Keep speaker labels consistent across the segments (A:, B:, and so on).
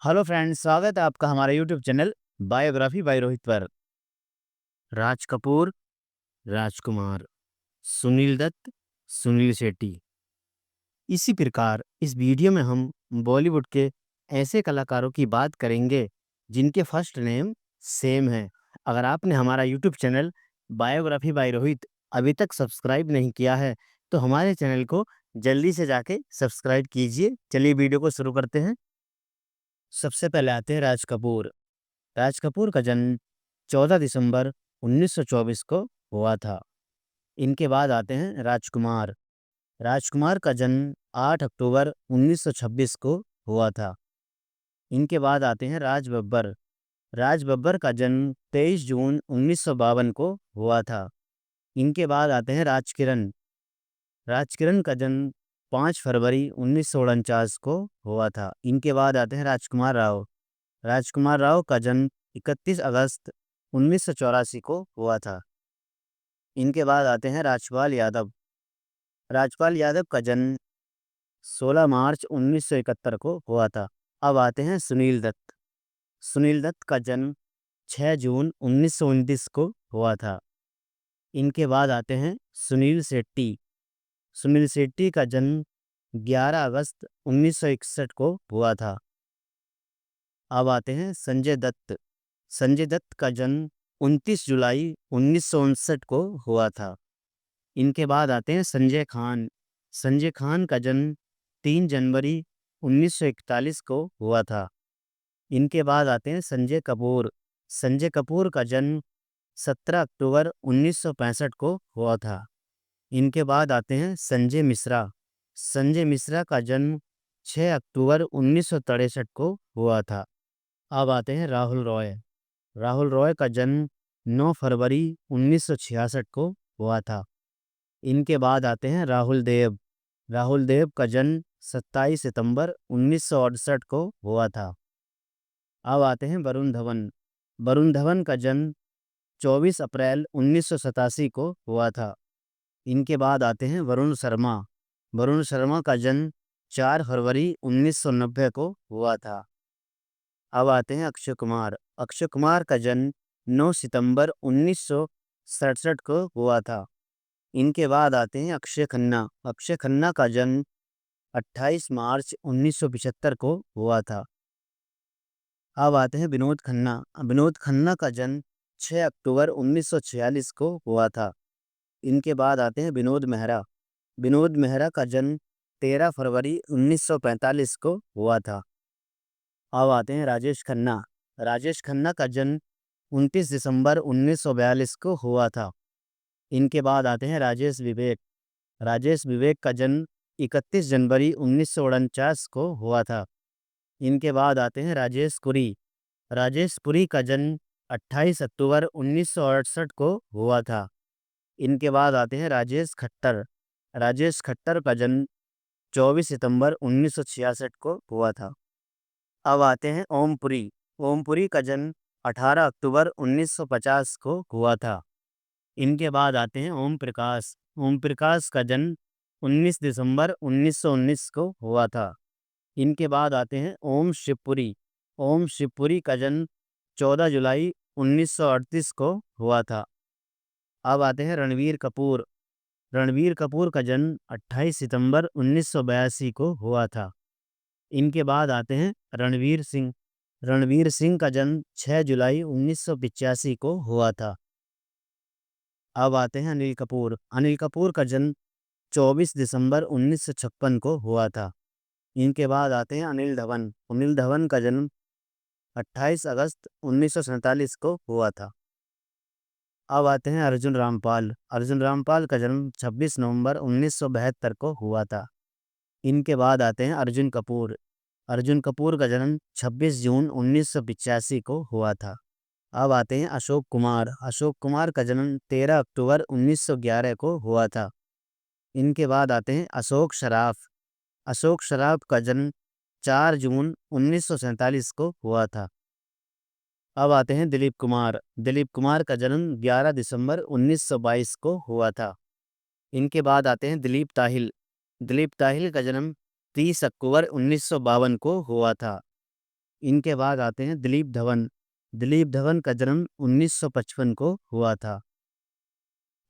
A: Hello friends, स्वागत है आपका हमारे YouTube channel biography by Rohit पर। राज कपूर, राजकुमार, सुनील दत्त, सुनील शेट्टी। इसी प्रकार इस वीडियो में हम बॉलीवुड के ऐसे कलाकारों की बात करेंगे जिनके फर्स्ट नेम सेम है। अगर आपने हमारा YouTube channel biography by Rohit अभी तक सब्सक्राइब नहीं किया है तो हमारे चैनल को जल्दी से जाके सब्सक्राइब कीजिए। चलिए वीडियो को शुरू करते हैं। सबसे पहले आते हैं राज कपूर। राज कपूर का जन्म 14 दिसंबर 1924 को हुआ था। इनके बाद आते हैं राजकुमार। राजकुमार का जन्म 8 अक्टूबर 1926 को हुआ था। इनके बाद आते हैं राज बब्बर। राज बब्बर का जन्म 23 जून 1952 को हुआ था। इनके बाद आते हैं राजकिरण। राजकिरण का जन्म 5 फरवरी 1949 को हुआ था। इनके बाद आते हैं राजकुमार राव। राजकुमार राव का जन्म 31 अगस्त 1984 को हुआ था। इनके बाद आते हैं राजपाल यादव। राजपाल यादव का जन्म 16 मार्च 1971 को हुआ था। अब आते हैं सुनील दत्त। सुनील दत्त का जन्म 6 जून 1929 को हुआ था। इनके बाद आते हैं सुनील शेट्टी। सुनील शेट्टी का जन्म 11 अगस्त 1961 को हुआ था। अब आते हैं संजय दत्त। संजय दत्त का जन्म 29 जुलाई 1959 को हुआ था। इनके बाद आते हैं संजय खान। संजय खान का जन्म 3 जनवरी 1941 को हुआ था। इनके बाद आते हैं संजय कपूर। संजय कपूर का जन्म 17 अक्टूबर 1965 को हुआ था। इनके बाद आते हैं संजय मिश्रा। संजय मिश्रा का जन्म 6 अक्टूबर 1963 को हुआ था। अब आते हैं राहुल रॉय। राहुल रॉय का जन्म 9 फरवरी 1966 को हुआ था। इनके बाद आते हैं राहुल देव। राहुल देव का जन्म 27 सितंबर 1968 को हुआ था। अब आते हैं वरुण धवन। वरुण धवन का जन्म 24 अप्रैल 1987 को हुआ था। इनके बाद आते हैं वरुण शर्मा। वरुण शर्मा का जन्म 4 फरवरी 1990 को हुआ था। अब आते हैं अक्षय कुमार। अक्षय कुमार का जन्म 9 सितंबर 1967 को हुआ था। इनके बाद आते हैं अक्षय खन्ना। अक्षय खन्ना का जन्म 28 मार्च 1975 को हुआ था। अब आते हैं विनोद खन्ना। विनोद खन्ना का जन्म 6 अक्टूबर 1946 को हुआ था। इनके बाद आते हैं विनोद मेहरा। विनोद मेहरा का जन्म 13 फरवरी 1945 को हुआ था। अब आते हैं राजेश खन्ना। राजेश खन्ना का जन्म 29 दिसंबर 1942 को हुआ था। इनके बाद आते हैं राजेश विवेक। राजेश विवेक का जन्म 31 जनवरी 1949 को हुआ था। इनके बाद आते हैं राजेश पुरी। राजेश पुरी का जन्म 28 अक्टूबर 1968 को हुआ था। इनके बाद आते हैं राजेश खट्टर। राजेश खट्टर का जन्म 24 सितंबर 1966 को हुआ था। अब आते हैं ओम पुरी। ओम पुरी का जन्म 18 अक्टूबर 1950 को हुआ था। इनके बाद आते हैं ओम प्रकाश। ओम प्रकाश का जन्म 19 दिसंबर 1919 को हुआ था। इनके बाद आते हैं ओम शिवपुरी। ओम शिवपुरी का जन्म 14 जुलाई 1938 को हुआ था। अब आते हैं रणवीर कपूर। रणवीर कपूर का जन्म 28 सितंबर 1982 को हुआ था। इनके बाद आते हैं रणवीर सिंह। रणवीर सिंह का जन्म 6 जुलाई 1985 को हुआ था। अब आते हैं अनिल कपूर। अनिल कपूर का जन्म 24 दिसंबर 1956 को हुआ था। इनके बाद आते हैं अनिल धवन। अनिल धवन का जन्म 28 अगस्त 1947 को हुआ था। अब आते हैं अर्जुन रामपाल। अर्जुन रामपाल का जन्म 26 नवंबर 1972 को हुआ था। इनके बाद आते हैं अर्जुन कपूर। अर्जुन कपूर का जन्म 26 जून 1985 को हुआ था। अब आते हैं अशोक कुमार। अशोक कुमार का जन्म 13 अक्टूबर 1911 को हुआ था। इनके बाद आते हैं अशोक शराफ। अशोक शराफ का जन्म 4 जून 1947 को हुआ था। अब आते हैं दिलीप कुमार। दिलीप कुमार का जन्म 11 दिसंबर 1922 को हुआ था। इनके बाद आते हैं दिलीप ताहिल। दिलीप ताहिल का जन्म 30 अक्टूबर 1952 को हुआ था। इनके बाद आते हैं दिलीप धवन। दिलीप धवन का जन्म 1955 को हुआ था।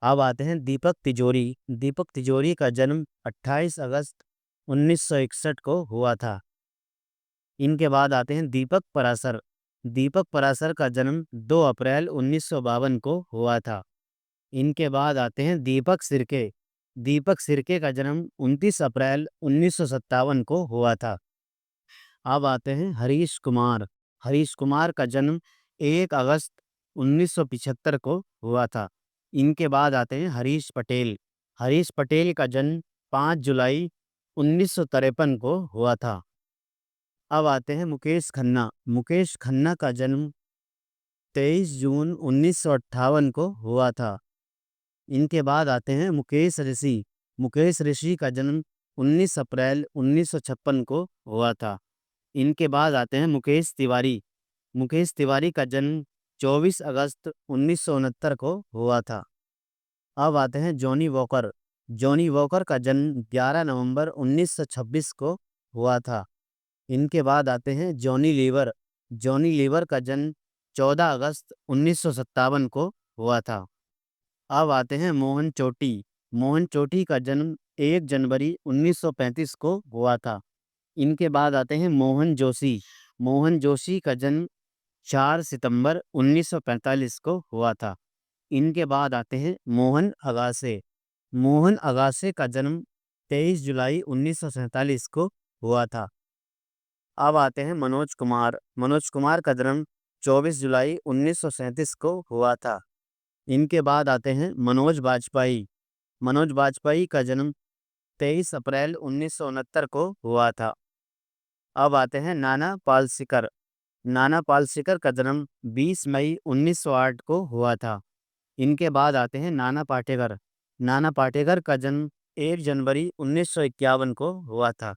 A: अब आते हैं दीपक तिजोरी। दीपक तिजोरी का जन्म 28 अगस्त 1961 को हुआ था। इनके बाद आते हैं दीपक पराशर। दीपक पराशर का जन्म 2 अप्रैल 1952 को हुआ था। इनके बाद आते हैं दीपक सिरके। दीपक सिरके का जन्म 29 अप्रैल 1957 को हुआ था। अब आते हैं हरीश कुमार। हरीश कुमार का जन्म 1 अगस्त 1975 को हुआ था। इनके बाद आते हैं हरीश पटेल। हरीश पटेल का जन्म 5 जुलाई 1953 को हुआ था। अब आते हैं मुकेश खन्ना। मुकेश खन्ना का जन्म 23 जून 1958 को हुआ था। इनके बाद आते हैं मुकेश ऋषि। मुकेश ऋषि का जन्म 19 अप्रैल 1956 को हुआ था। इनके बाद आते हैं मुकेश तिवारी। मुकेश तिवारी का जन्म 24 अगस्त 1969 को हुआ था। अब आते हैं जॉनी वॉकर। जॉनी वॉकर का जन्म 11 नवंबर 1926 को हुआ था। इनके बाद आते हैं जॉनी लीवर। जॉनी लीवर का जन्म 14 अगस्त 1957 को हुआ था। अब आते हैं मोहन चोटी। मोहन चोटी का जन्म 1 जनवरी 1935 को हुआ था। इनके बाद आते हैं मोहन जोशी। मोहन जोशी का जन्म 4 सितंबर 1945 को हुआ था। इनके बाद आते हैं मोहन अगासे। मोहन अगासे का जन्म 23 जुलाई 1947 को हुआ था। अब आते हैं मनोज कुमार। मनोज कुमार का जन्म 24 जुलाई 1937 को हुआ था। इनके बाद आते हैं मनोज बाजपेयी। मनोज बाजपेयी का जन्म 23 अप्रैल 1969 को हुआ था। अब आते हैं नाना पालसीकर। नाना पालसीकर का जन्म 20 मई 1908 को हुआ था। इनके बाद आते हैं नाना पाटेकर। नाना पाटेकर का जन्म 1 जनवरी 1951 को हुआ था।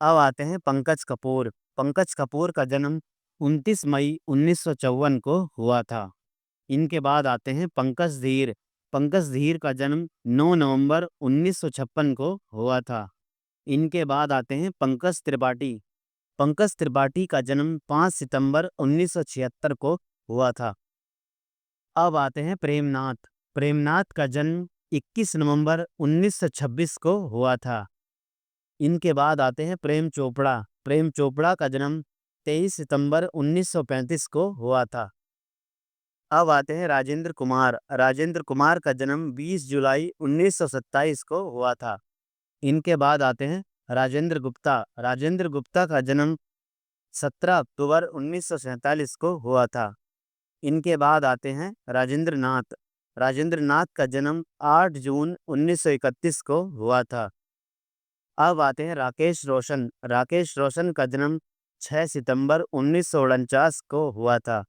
A: अब आते हैं पंकज कपूर। पंकज कपूर का जन्म 29 मई 1954 को हुआ था। इनके बाद आते हैं पंकज धीर। पंकज धीर का जन्म 9 नवंबर 1956 को हुआ था। इनके बाद आते हैं पंकज त्रिपाठी। पंकज त्रिपाठी का जन्म 5 सितंबर 1976 को हुआ था। अब आते हैं प्रेमनाथ। प्रेमनाथ का जन्म 21 नवंबर 1926 को हुआ था। इनके बाद आते हैं प्रेम चोपड़ा। प्रेम चोपड़ा का जन्म 23 सितंबर 1935 को हुआ था। अब आते हैं राजेंद्र कुमार। राजेंद्र कुमार का जन्म 20 जुलाई 1927 को हुआ था। इनके बाद आते हैं राजेंद्र गुप्ता। राजेंद्र गुप्ता का जन्म 17 अक्टूबर 1947 को हुआ था। इनके बाद आते हैं राजेंद्र नाथ। राजेंद्र नाथ का जन्म 8 जून 1931 को हुआ था। अब आते हैं राकेश रोशन। राकेश रोशन का जन्म 6 सितंबर 1949 को हुआ था।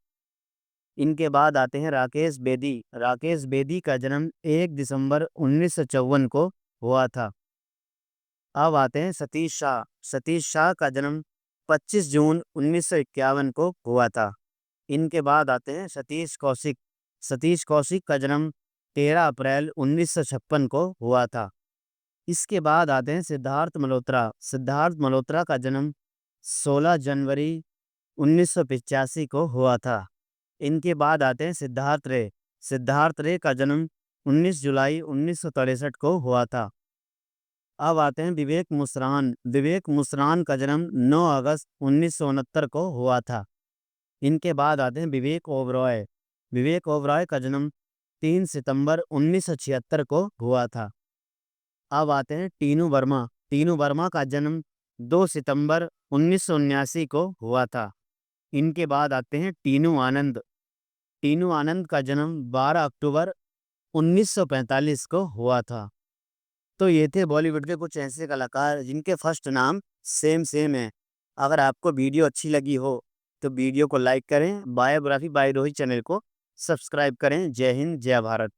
A: इनके बाद आते हैं राकेश बेदी। राकेश बेदी का जन्म 1 दिसंबर 1954 को हुआ था। अब आते हैं सतीश शाह। सतीश शाह का जन्म 25 जून 1951 को हुआ था। इनके बाद आते हैं सतीश कौशिक। सतीश कौशिक का जन्म 13 अप्रैल 1956 को हुआ था। इसके बाद आते हैं सिद्धार्थ मल्होत्रा। सिद्धार्थ मल्होत्रा का जन्म 16 जनवरी 1985 को हुआ था। इनके बाद आते हैं सिद्धार्थ रे। सिद्धार्थ रे का जन्म 19 जुलाई 1963 को हुआ था। अब आते हैं विवेक मुस्रान। विवेक मुस्रान का जन्म 9 अगस्त 1969 को हुआ था। इनके बाद आते हैं विवेक ओबरॉय। विवेक ओबरॉय का जन्म 3 सितंबर 1976 को हुआ था। अब आते हैं टीनू वर्मा। टीनू वर्मा का जन्म 2 सितंबर 1979 को हुआ था। इनके बाद आते हैं टीनू आनंद। टीनू आनंद का जन्म 12 अक्टूबर 1945 को हुआ था। तो ये थे बॉलीवुड के कुछ ऐसे कलाकार जिनके फर्स्ट नाम सेम सेम है। अगर आपको वीडियो अच्छी लगी हो तो वीडियो को लाइक करें, बायोग्राफी बाय रोहित चैनल को सब्सक्राइब करें। जय हिंद, जय भारत।